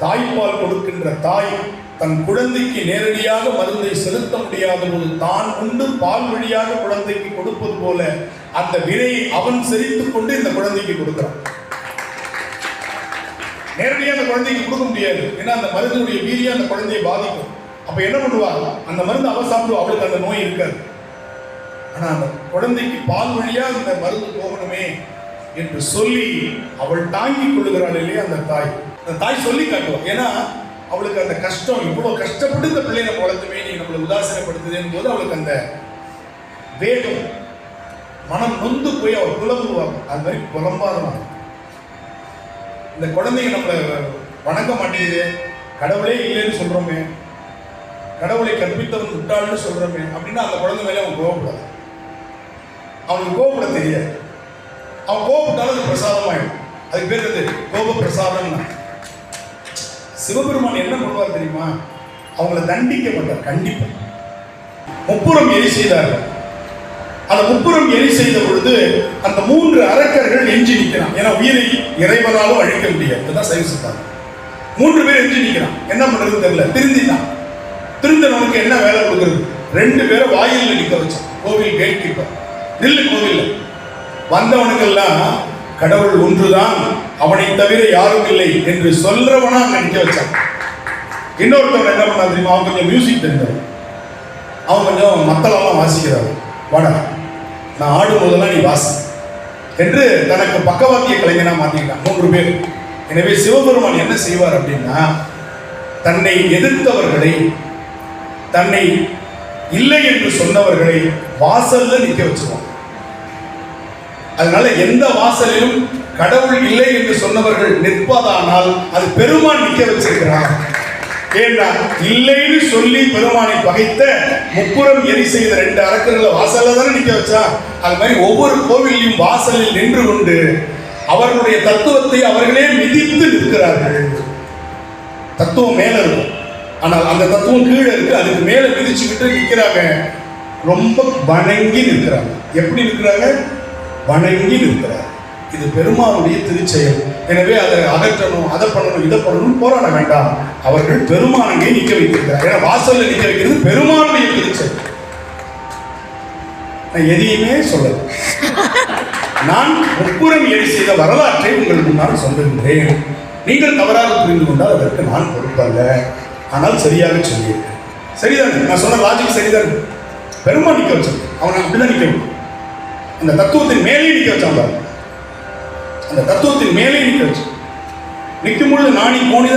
தாய்ப்பால் கொடுக்கின்ற தாய் தன் குழந்தைக்கு நேரடியாக மருந்தை செலுத்த முடியாத போது தான் உண்டு பால் வழியாக குழந்தைக்கு கொடுப்பது போல அந்த வினையை அவன் செறித்துக் கொண்டு இந்த குழந்தைக்கு கொடுக்கிறான். நேரடியாக அந்த குழந்தைக்கு கொடுக்க முடியாது, ஏன்னா அந்த மருந்துடைய வீரியம் அந்த குழந்தையை பாதிக்கும். அப்ப என்ன பண்ணுவாங்க, அந்த மருந்து அவள் சாப்பிடுவா, அவளுக்கு அந்த நோய் இருக்காது. ஆனா அந்த குழந்தைக்கு பால் வழியா அந்த மருந்து போகணுமே என்று சொல்லி அவள் தாங்கிக் கொள்ளுகிறாள் இல்லையா அந்த தாய். அந்த தாய் சொல்லி காட்டுவா, ஏன்னா அவளுக்கு அந்த கஷ்டம், இவ்வளவு கஷ்டப்பட்டு இந்த பிள்ளையை நம்ம வளர்த்துமே நீ நம்மளை உதாசீனப்படுத்துதேன் போது அவளுக்கு அந்த வேகம், மனம் நொந்து போய் அவள் புலம்புவாங்க. அது மாதிரி புலம்பாதவாங்க. இந்த குழந்தைங்க நம்மளை வணங்க மாட்டேங்குது, கடவுளே இல்லைன்னு சொல்றோமே, கடவுளை கற்பித்தவன் முட்டாள்னு சொல்றோமே அப்படின்னா அந்த குழந்தை மேலே அவன் கோவப்படாது. அவனுக்கு கோவப்பட தெரியாது. அவன் கோவப்பட்டாலும் அது பிரசாதமாயிடும். அதுக்கு பேர் அது கோப பிரசாதம்னா. சிவபெருமான் என்ன பண்ணுவார் தெரியுமா, அவங்கள தண்டிக்க மாட்டார். கண்டிப்பா முப்புறம் எரி செய்தார்கள். அந்த முப்புறம் எரி செய்த பொழுது அந்த 3 அரக்கர்கள் எஞ்சி நிற்கிறான். ஏன்னா உயிரை இறைவனாலும் அழிக்க முடியாது, அதுதான் சைவ சித்தாந்தம். 3 பேர் எஞ்சி நிற்கிறான். என்ன பண்றது தெரியல. திருந்தினான். திருந்தவனுக்கு என்ன வேலை கொடுக்குறது, 2 பேரை வாயில நிற்க வச்சான். கோவில் கேட் கீப்பர், நில்லு கோவில். வந்தவனுக்கெல்லாம் கடவுள் ஒன்றுதான், அவனை தவிர யாரும் இல்லை என்று சொல்றவனா அங்க நிற்க வச்சான். இன்னொருத்தவன் என்ன பண்ணா தெரியுமா, அவன் கொஞ்சம் மியூசிக் தெரிஞ்சவன், அவன் கொஞ்சம் மத்தளெல்லாம் வாசிக்கிறான். வாடா நான் ஆடும் போதெல்லாம் நீ வாசி என்று தனக்கு பக்கவாத்திய கலைஞனா மாத்திக்கிட்டான். 3 பேர். எனவே சிவபெருமான் என்ன செய்வார் அப்படின்னா, தன்னை எதிர்த்தவர்களை, தன்னை இல்லை என்று சொன்னவர்களை வாசல்ல நிற்க வச்சிருவான். அதனால எந்த வாசலிலும் கடவுள் இல்லை என்று சொன்னவர்கள் நிற்பதானால் அது பெருமான் நிற்க வச்சிருக்கிறான். ஏன்னா இல்லைன்னு சொல்லி பெருமானை பகைத்த முப்புறம் எரி செய்த 2 அரக்கர்களை வாசல்ல தானே நிற்க வச்சா. அது மாதிரி ஒவ்வொரு கோவிலையும் வாசலில் நின்று கொண்டு அவர்களுடைய தத்துவத்தை அவர்களே மிதித்து நிற்கிறார்கள். தத்துவம் மேல இருக்கும், ஆனால் அந்த தத்துவம் கீழே இருக்கு, அதுக்கு மேல மிதிச்சுக்கிட்டு நிற்கிறாங்க. ரொம்ப வணங்கி நிற்கிறாங்க. எப்படி நிற்கிறாங்க, வணங்கி நிற்கிறார். இது பெருமானுடைய திருச்செயல். எனவே அதை அகற்றணும், அதை பண்ணணும், இதை பண்ணணும் போராட வேண்டாம். அவர்கள் பெருமானை நிற்க வைத்திருக்கிறார். ஏன்னா வாசல்ல நிற்க வைக்கிறது பெருமானுடைய திருச்செயல். நான் எதையுமே சொல்லல. நான் முப்புறம் எரி செய்த வரலாற்றை உங்கள் முன்னால் சொல்லுகின்றேன். நீங்கள் தவறாக புரிந்து கொண்டால் அதற்கு நான் பொறுப்பல்ல. ஆனால் சரியாக சொல்லியிருக்கேன். சரிதானே, நான் சொன்ன லாஜிக் சரிதானே. பெருமான் நிற்க வச்சேன், அவனை அப்படிதான் நிற்க வைக்கும். அந்த தத்துவத்தின் மேலே நிற்க வச்சான். அந்த தத்துவத்தின் மேலே நிற்க வச்சு நிற்கும் பொழுது நாணி போனி